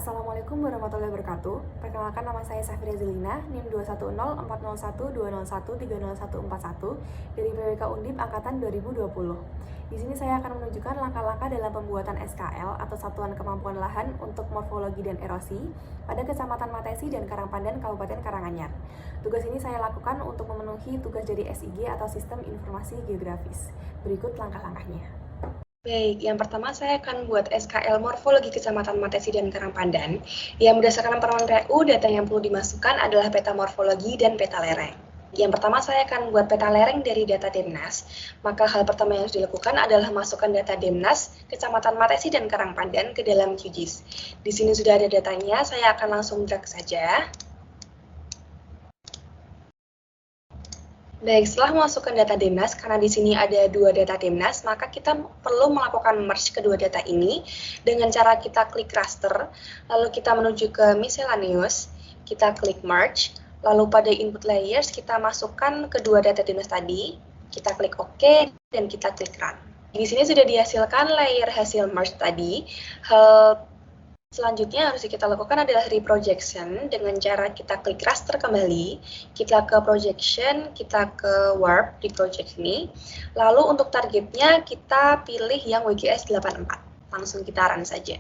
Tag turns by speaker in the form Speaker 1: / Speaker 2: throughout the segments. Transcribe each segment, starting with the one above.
Speaker 1: Assalamualaikum warahmatullahi wabarakatuh. Perkenalkan, nama saya Safira Zelina, NIM 210401301 dari PWK Undip Angkatan 2020. Di sini saya akan menunjukkan langkah-langkah dalam pembuatan SKL atau Satuan Kemampuan Lahan untuk Morfologi dan Erosi pada Kecamatan Matesi dan Karangpandan, Kabupaten Karanganyar. Tugas ini saya lakukan untuk memenuhi tugas dari SIG atau Sistem Informasi Geografis. Berikut langkah-langkahnya. Baik, yang pertama saya akan buat SKL Morfologi Kecamatan Matesi dan Karangpandan. Yang berdasarkan Permen PU, data yang perlu dimasukkan adalah peta morfologi dan peta lereng. Yang pertama saya akan buat peta lereng dari data Demnas. Maka hal pertama yang harus dilakukan adalah masukkan data Demnas Kecamatan Matesi dan Karangpandan ke dalam QGIS. Di sini sudah ada datanya, saya akan langsung drag saja. Baik, setelah memasukkan data Demnas, karena di sini ada dua data Demnas, maka kita perlu melakukan merge kedua data ini dengan cara kita klik raster, lalu kita menuju ke miscellaneous, kita klik merge, lalu pada input layers kita masukkan kedua data Demnas tadi, kita klik OK, dan kita klik run. Di sini sudah dihasilkan layer hasil merge tadi. Hal selanjutnya harus kita lakukan adalah reprojection dengan cara kita klik raster kembali, kita ke projection, kita ke warp di project ini. Lalu untuk targetnya kita pilih yang WGS 84. Langsung kita run saja.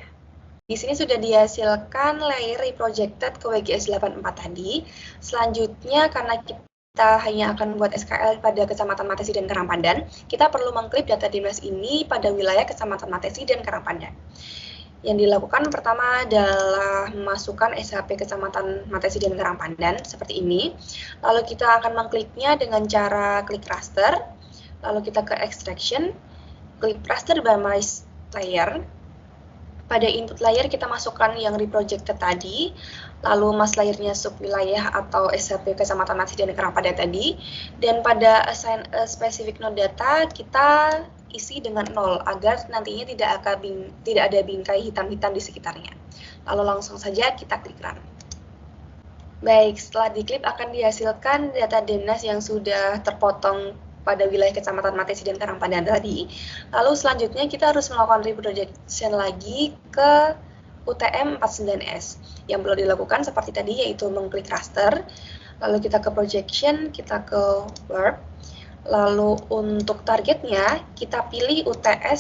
Speaker 1: Di sini sudah dihasilkan layer reprojected ke WGS 84 tadi. Selanjutnya karena kita hanya akan membuat SKL pada Kecamatan Matesi dan Karangpandan, kita perlu mengklip data Demnas ini pada wilayah Kecamatan Matesi dan Karangpandan. Yang dilakukan pertama adalah memasukkan SHP Kecamatan Matesi dan Karangpandan seperti ini. Lalu kita akan mengkliknya dengan cara klik raster, lalu kita ke extraction, klik raster boundary layer. Pada input layer kita masukkan yang reprojected tadi, lalu mass layernya subwilayah atau SHP Kecamatan Matesi dan Karangpandan tadi, dan pada assign a specific node data kita isi dengan 0 agar nantinya tidak ada bingkai hitam-hitam di sekitarnya. Lalu langsung saja kita klik run. Baik, setelah diklik akan dihasilkan data Demnas yang sudah terpotong pada wilayah Kecamatan Matesi dan Karangpandan tadi. Lalu selanjutnya kita harus melakukan reprojection lagi ke UTM 49S. Yang perlu dilakukan seperti tadi yaitu mengklik raster, lalu kita ke projection, kita ke warp. Lalu untuk targetnya kita pilih UTM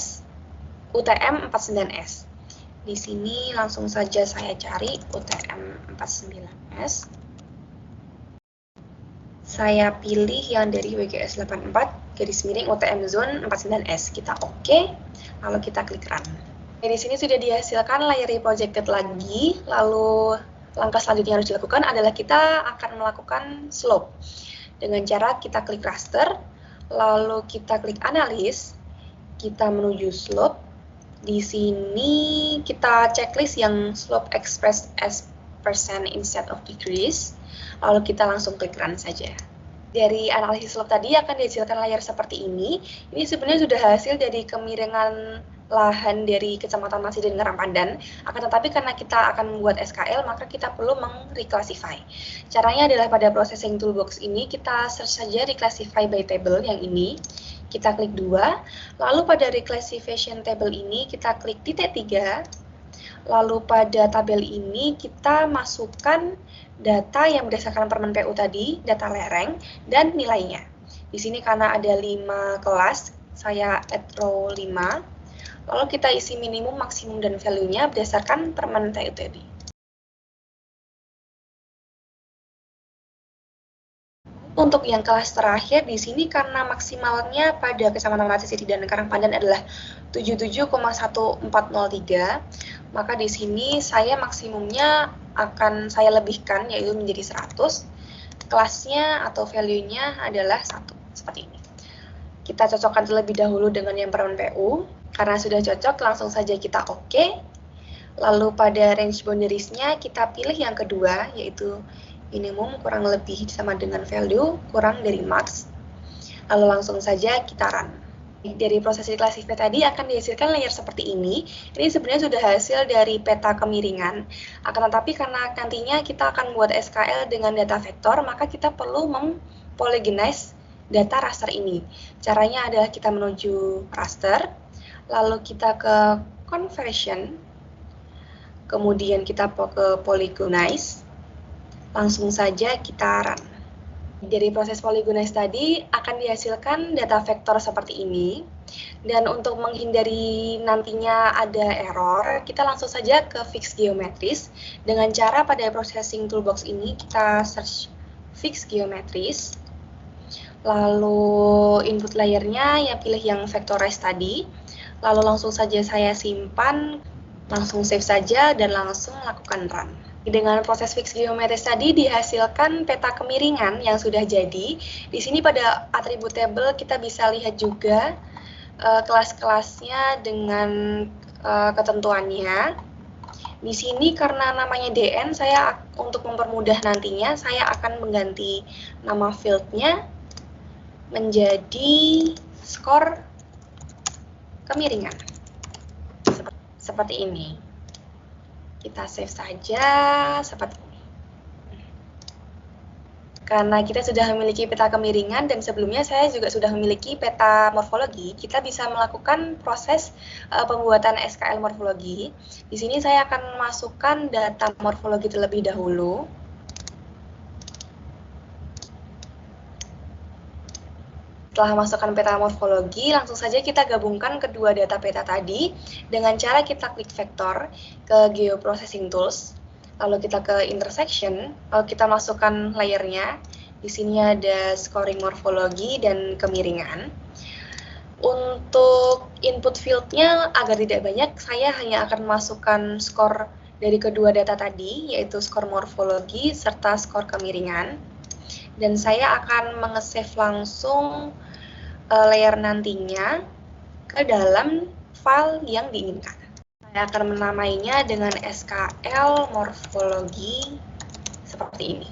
Speaker 1: 49S. Di sini langsung saja saya cari UTM 49S. Saya pilih yang dari WGS 84 garis miring UTM zone 49S. Kita OK, lalu kita klik run. Di sini sudah dihasilkan layer reprojected lagi. Lalu langkah selanjutnya yang harus dilakukan adalah kita akan melakukan slope. Dengan cara kita klik raster, lalu kita klik analis, kita menuju slope. Di sini kita checklist yang slope expressed as percent instead of degrees, lalu kita langsung klik run saja. Dari analisis slope tadi akan dihasilkan layar seperti ini. Ini sebenarnya sudah hasil dari kemiringan lahan dari Kecamatan Matesi dan Karangpandan. Akan tetapi karena kita akan membuat SKL, maka kita perlu mengreclassify. Caranya adalah pada processing toolbox ini kita search saja reclassify by table yang ini. Kita klik 2, lalu pada reclassification table ini kita klik titik 3. Lalu pada tabel ini kita masukkan data yang berdasarkan Permen PU tadi, data lereng dan nilainya. Di sini karena ada 5 kelas, saya add row 5. Lalu kita isi minimum, maksimum, dan value-nya berdasarkan Permen PU tadi. Untuk yang kelas terakhir di sini karena maksimalnya pada Kecamatan Matesi dan Karangpandan adalah 77,1403, maka di sini saya maksimumnya akan saya lebihkan yaitu menjadi 100. Kelasnya atau value-nya adalah 1, seperti ini. Kita cocokkan terlebih dahulu dengan yang Permen PU. Karena sudah cocok, langsung saja kita OK. Lalu pada range boundariesnya kita pilih yang kedua, yaitu minimum kurang lebih sama dengan value kurang dari max. Lalu langsung saja kita run. Dari proses reclassify tadi akan dihasilkan layer seperti ini. Ini sebenarnya sudah hasil dari peta kemiringan. Akan tetapi karena nantinya kita akan membuat SKL dengan data vektor, maka kita perlu mempolygonize data raster ini. Caranya adalah kita menuju raster, lalu kita ke conversion. Kemudian kita ke polygonize. Langsung saja kita run. Dari proses polygonize tadi akan dihasilkan data vektor seperti ini. Dan untuk menghindari nantinya ada error, kita langsung saja ke fix geometris. Dengan cara pada processing toolbox ini kita search fix geometris. Lalu input layernya ya pilih yang vectorize tadi. Lalu langsung saja saya simpan, langsung save saja dan langsung lakukan run. Dengan proses fix geometris tadi dihasilkan peta kemiringan yang sudah jadi. Di sini pada atribut table kita bisa lihat juga kelas-kelasnya dengan ketentuannya. Di sini karena namanya DN, saya untuk mempermudah nantinya saya akan mengganti nama fieldnya menjadi skor kemiringan. Seperti ini. Kita save saja seperti ini. Karena kita sudah memiliki peta kemiringan dan sebelumnya saya juga sudah memiliki peta morfologi, kita bisa melakukan proses pembuatan SKL morfologi. Di sini saya akan masukkan data morfologi terlebih dahulu. Setelah masukkan peta morfologi, langsung saja kita gabungkan kedua data peta tadi dengan cara kita klik vektor ke Geoprocessing Tools, lalu kita ke Intersection, lalu kita masukkan layernya. Di sini ada scoring morfologi dan kemiringan. Untuk input fieldnya agar tidak banyak, saya hanya akan masukkan skor dari kedua data tadi, yaitu skor morfologi serta skor kemiringan. Dan saya akan nge-save langsung layer nantinya ke dalam file yang diinginkan. Saya akan menamainya dengan SKL morfologi seperti ini.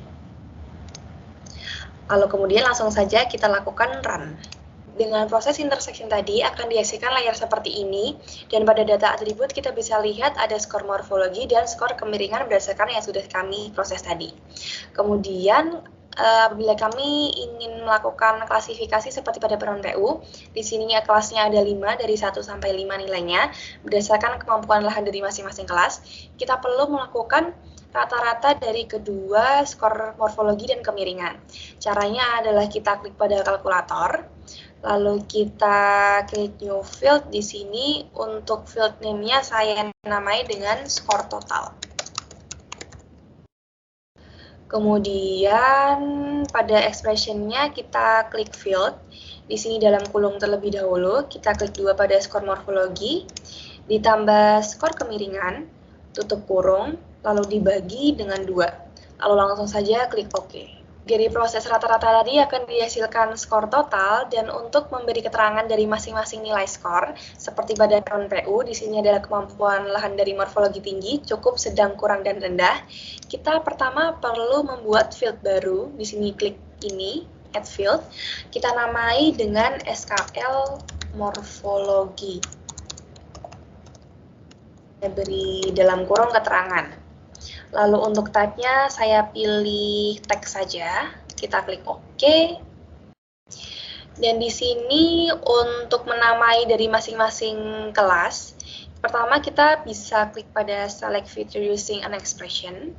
Speaker 1: Lalu kemudian langsung saja kita lakukan run. Dengan proses intersection tadi akan dihasilkan layar seperti ini, dan pada data atribut kita bisa lihat ada skor morfologi dan skor kemiringan berdasarkan yang sudah kami proses tadi. Kemudian apabila kami ingin melakukan klasifikasi seperti pada peron PU, di sini kelasnya ada 5 dari 1 sampai 5 nilainya, berdasarkan kemampuan lahan dari masing-masing kelas, kita perlu melakukan rata-rata dari kedua skor morfologi dan kemiringan. Caranya adalah kita klik pada kalkulator, lalu kita klik new field. Di sini untuk field name-nya saya namai dengan skor total. Kemudian pada expression-nya kita klik field. Di sini dalam kurung terlebih dahulu, kita klik 2 pada skor morfologi, ditambah skor kemiringan, tutup kurung, lalu dibagi dengan 2. Lalu langsung saja klik OK. Dari proses rata-rata tadi akan dihasilkan skor total, dan untuk memberi keterangan dari masing-masing nilai skor, seperti pada peron PU, di sini adalah kemampuan lahan dari morfologi tinggi, cukup, sedang, kurang, dan rendah. Kita pertama perlu membuat field baru. Di sini klik ini, add field. Kita namai dengan SKL morfologi. Saya beri dalam kurung keterangan. Lalu untuk type-nya saya pilih teks saja, kita klik OK. Dan di sini untuk menamai dari masing-masing kelas, pertama kita bisa klik pada select feature using an expression,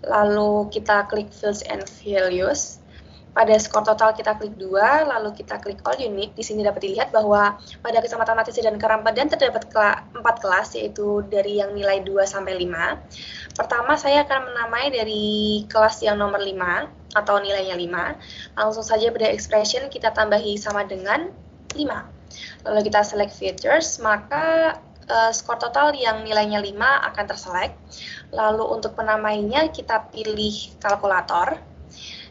Speaker 1: lalu kita klik fields and values. Pada skor total kita klik 2, lalu kita klik all unit. Di sini dapat dilihat bahwa pada Kecamatan Matisi dan Karambadan terdapat 4 kelas, yaitu dari yang nilai 2 sampai 5. Pertama saya akan menamai dari kelas yang nomor 5 atau nilainya 5. Langsung saja pada expression kita tambahi sama dengan 5. Lalu kita select features, maka skor total yang nilainya 5 akan terselect. Lalu untuk penamainya kita pilih kalkulator.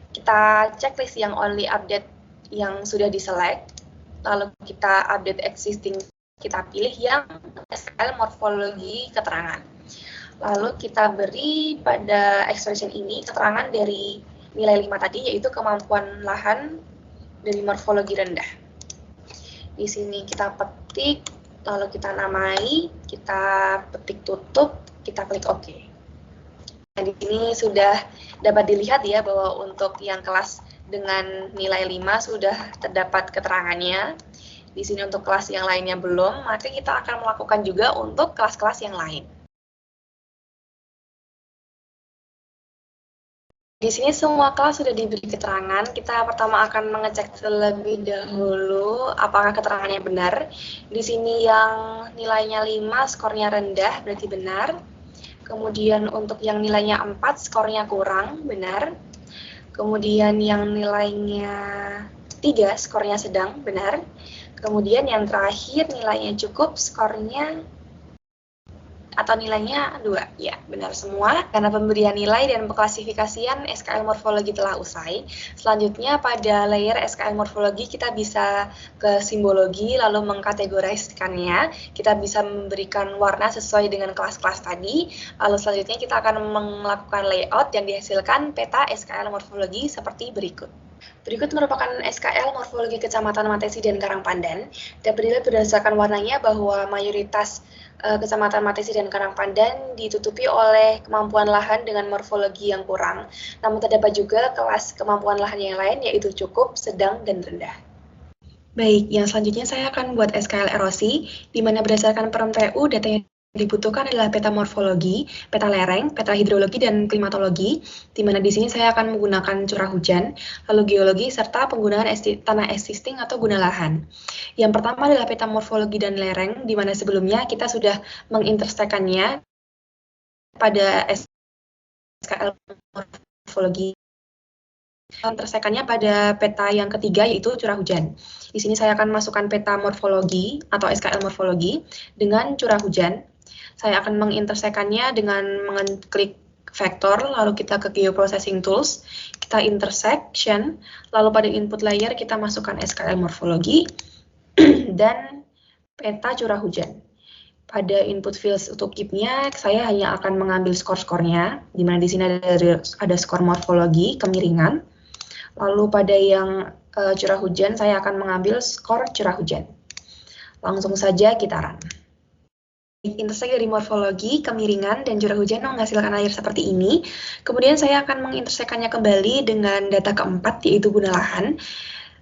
Speaker 1: Kita checklist yang only update yang sudah diselect, lalu kita update existing, kita pilih yang SKL morfologi keterangan. Lalu kita beri pada expression ini keterangan dari nilai 5 tadi, yaitu kemampuan lahan dari morfologi rendah. Di sini kita petik, lalu kita namai, kita petik tutup, kita klik OK. Nah, di sini sudah dapat dilihat ya bahwa untuk yang kelas dengan nilai 5 sudah terdapat keterangannya. Di sini untuk kelas yang lainnya belum, maka kita akan melakukan juga untuk kelas-kelas yang lain. Di sini semua kelas sudah diberi keterangan. Kita pertama akan mengecek terlebih dahulu apakah keterangannya benar. Di sini yang nilainya 5, skornya rendah, berarti benar. Kemudian untuk yang nilainya 4, skornya kurang, benar. Kemudian yang nilainya 3, skornya sedang, benar. Kemudian yang terakhir nilainya cukup, skornya atau nilainya 2. Ya, benar semua. Karena pemberian nilai dan pengklasifikasian SKL morfologi telah usai, selanjutnya pada layer SKL morfologi kita bisa ke simbologi, lalu mengkategorisasikannya. Kita bisa memberikan warna sesuai dengan kelas-kelas tadi, lalu selanjutnya kita akan melakukan layout yang dihasilkan peta SKL morfologi seperti berikut. Berikut merupakan SKL morfologi Kecamatan Matesi dan Karangpandan. Dapat dilihat berdasarkan warnanya bahwa mayoritas Kecamatan Matesi dan Karangpandan ditutupi oleh kemampuan lahan dengan morfologi yang kurang. Namun terdapat juga kelas kemampuan lahan yang lain yaitu cukup, sedang, dan rendah. Baik, yang selanjutnya saya akan buat SKL erosi, di mana berdasarkan Perm TU data yang dibutuhkan adalah peta morfologi, peta lereng, peta hidrologi, dan klimatologi, di mana di sini saya akan menggunakan curah hujan, lalu geologi, serta penggunaan tanah existing atau guna lahan. Yang pertama adalah peta morfologi dan lereng, di mana sebelumnya kita sudah mengintersekannya pada SKL morfologi. Intersekannya pada peta yang ketiga yaitu curah hujan. Di sini saya akan masukkan peta morfologi atau SKL morfologi dengan curah hujan. Saya akan mengintersekannya dengan mengklik vektor, lalu kita ke Geoprocessing Tools, kita intersection, lalu pada input layer kita masukkan SKL morfologi dan peta curah hujan. Pada input fields untuk keep-nya, saya hanya akan mengambil skor-skornya, di mana di sini ada skor morfologi, kemiringan. Lalu pada yang curah hujan, saya akan mengambil skor curah hujan. Langsung saja kita run. Intersek dari morfologi, kemiringan, dan curah hujan menghasilkan layer seperti ini. Kemudian saya akan mengintersekannya kembali dengan data keempat, yaitu guna lahan.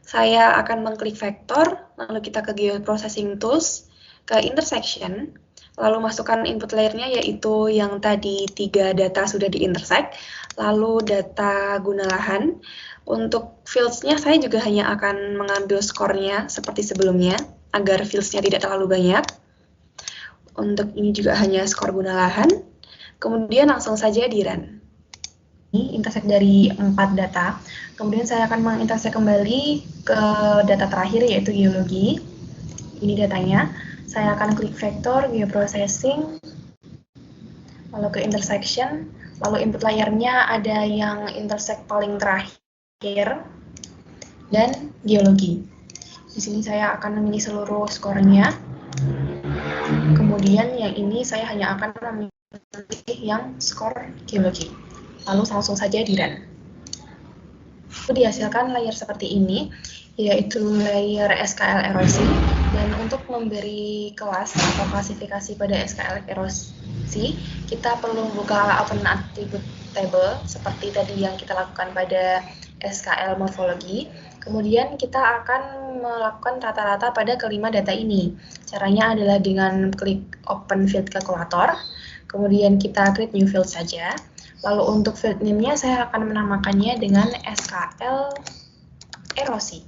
Speaker 1: Saya akan mengklik vektor, lalu kita ke Geoprocessing Tools, ke intersection, lalu masukkan input layernya yaitu yang tadi 3 data sudah diintersek, lalu data guna lahan. Untuk fields-nya saya juga hanya akan mengambil skornya seperti sebelumnya, agar fields-nya tidak terlalu banyak. Untuk ini juga hanya skor guna lahan, kemudian langsung saja di run. Ini intersek dari 4 data, kemudian saya akan mengintersek kembali ke data terakhir yaitu geologi. Ini datanya, saya akan klik vektor, geoprocessing, lalu ke intersection, lalu input layernya ada yang intersek paling terakhir, dan geologi. Di sini saya akan memilih seluruh skornya. Kemudian yang ini saya hanya akan memilih yang skor geologi. Lalu langsung saja di run. Dihasilkan layer seperti ini, yaitu layer SKL erosi. Dan untuk memberi kelas atau klasifikasi pada SKL erosi, kita perlu buka open attribute table seperti tadi yang kita lakukan pada SKL morfologi. Kemudian kita akan melakukan rata-rata pada kelima data ini. Caranya adalah dengan klik Open Field Calculator, kemudian kita klik New Field saja. Lalu untuk field name-nya saya akan menamakannya dengan SKL erosi.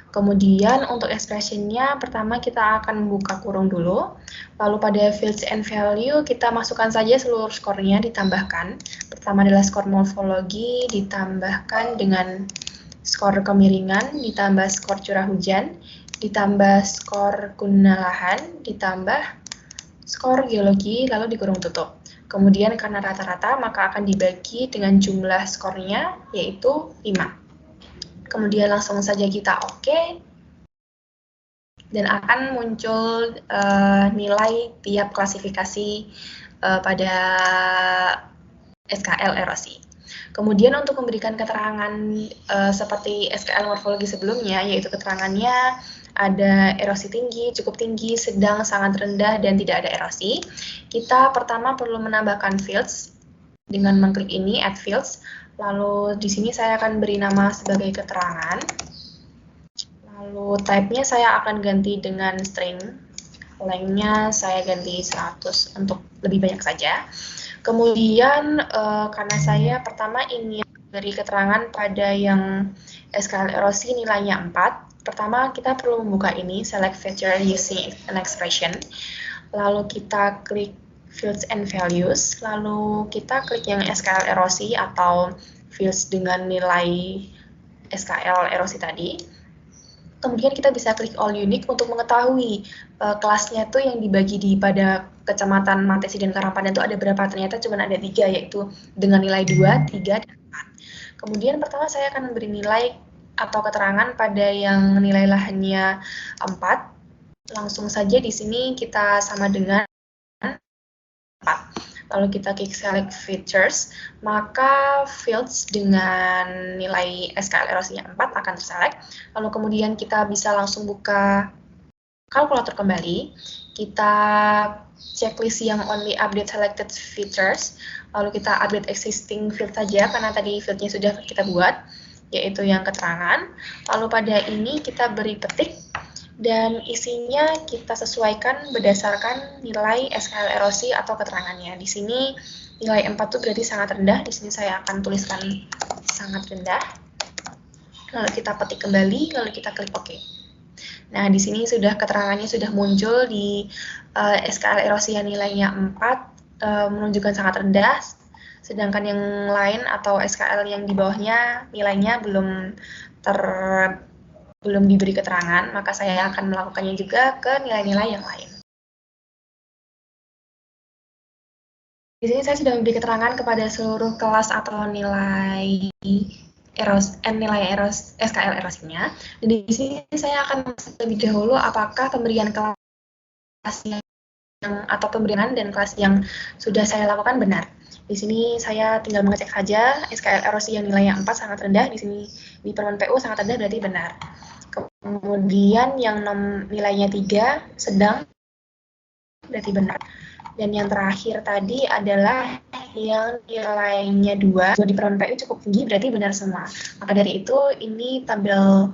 Speaker 1: Kemudian untuk expression-nya pertama kita akan buka kurung dulu. Lalu pada fields and value kita masukkan saja seluruh skornya ditambahkan. Pertama adalah skor morfologi ditambahkan dengan skor kemiringan, ditambah skor curah hujan, ditambah skor guna lahan, ditambah skor geologi, lalu dikurung tutup. Kemudian karena rata-rata maka akan dibagi dengan jumlah skornya yaitu 5. Kemudian langsung saja kita OK. Dan akan muncul nilai tiap klasifikasi pada SKL erosi. Kemudian untuk memberikan keterangan seperti SKL morfologi sebelumnya, yaitu keterangannya ada erosi tinggi, cukup tinggi, sedang, sangat rendah, dan tidak ada erosi. Kita pertama perlu menambahkan fields dengan mengklik ini, add fields. Lalu di sini saya akan beri nama sebagai keterangan. Lalu type-nya saya akan ganti dengan string. Length-nya saya ganti 100 untuk lebih banyak saja. Kemudian karena saya pertama ingin beri keterangan pada yang SKL erosi nilainya 4. Pertama, kita perlu membuka ini, select feature using an expression. Lalu kita klik fields and values. Lalu kita klik yang SKL erosi atau fields dengan nilai SKL erosi tadi. Kemudian kita bisa klik all unique untuk mengetahui kelasnya tuh yang dibagi pada Kecamatan Matesi dan Karangpandan itu ada berapa. Ternyata cuma ada 3, yaitu dengan nilai 2, 3, dan 4. Kemudian pertama saya akan memberi nilai atau keterangan pada yang nilai lahannya 4. Langsung saja di sini kita sama dengan 4. Lalu kita klik select features, maka fields dengan nilai SKL erosinya 4 akan terselect. Lalu kemudian kita bisa langsung buka kalkulator kembali. Kita checklist yang only update selected features. Lalu kita update existing field saja, karena tadi fieldnya sudah kita buat, yaitu yang keterangan. Lalu pada ini kita beri petik, dan isinya kita sesuaikan berdasarkan nilai SKL erosi atau keterangannya. Di sini nilai 4 itu berarti sangat rendah, di sini saya akan tuliskan sangat rendah. Lalu kita petik kembali, lalu kita klik OK. Nah, di sini sudah keterangannya sudah muncul di SKL erosi yang nilainya 4, menunjukkan sangat rendah, sedangkan yang lain atau SKL yang di bawahnya nilainya belum diberi keterangan, maka saya akan melakukannya juga ke nilai-nilai yang lain. Di sini saya sudah memberi keterangan kepada seluruh kelas atau nilai SKL erosinya. Dan di sini saya akan lebih dahulu apakah pemberian kelas atau pemberian dan kelas yang sudah saya lakukan benar. Di sini saya tinggal mengecek saja SKL erosi yang nilainya 4 sangat rendah, di sini di Permen PU sangat rendah berarti benar. Kemudian yang nilainya 3 sedang berarti benar. Dan yang terakhir tadi adalah yang nilainya 2 di Permen PU cukup tinggi berarti benar semua. Maka dari itu ini tabel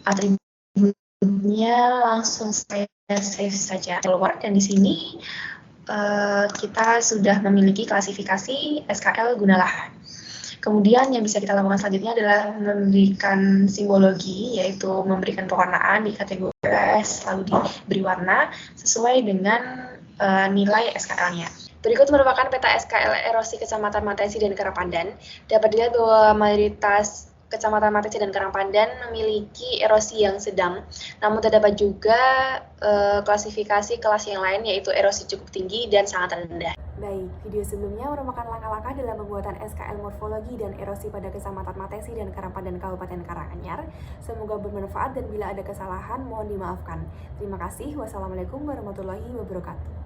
Speaker 1: atributnya langsung saya save saja keluar, dan di sini kita sudah memiliki klasifikasi SKL guna lahan. Kemudian yang bisa kita lakukan selanjutnya adalah memberikan simbologi, yaitu memberikan pewarnaan di kategori S, lalu diberi warna sesuai dengan nilai SKL-nya. Berikut merupakan peta SKL erosi Kecamatan Matesi dan Karangpandan. Dapat dilihat bahwa mayoritas Kecamatan Matesi dan Karangpandan memiliki erosi yang sedang, namun terdapat juga klasifikasi kelas yang lain, yaitu erosi cukup tinggi dan sangat rendah.
Speaker 2: Baik, video sebelumnya merupakan langkah-langkah dalam pembuatan SKL morfologi dan erosi pada Kecamatan Matesi dan Karangpandan Kabupaten Karanganyar. Semoga bermanfaat dan bila ada kesalahan mohon dimaafkan. Terima kasih. Wassalamualaikum warahmatullahi wabarakatuh.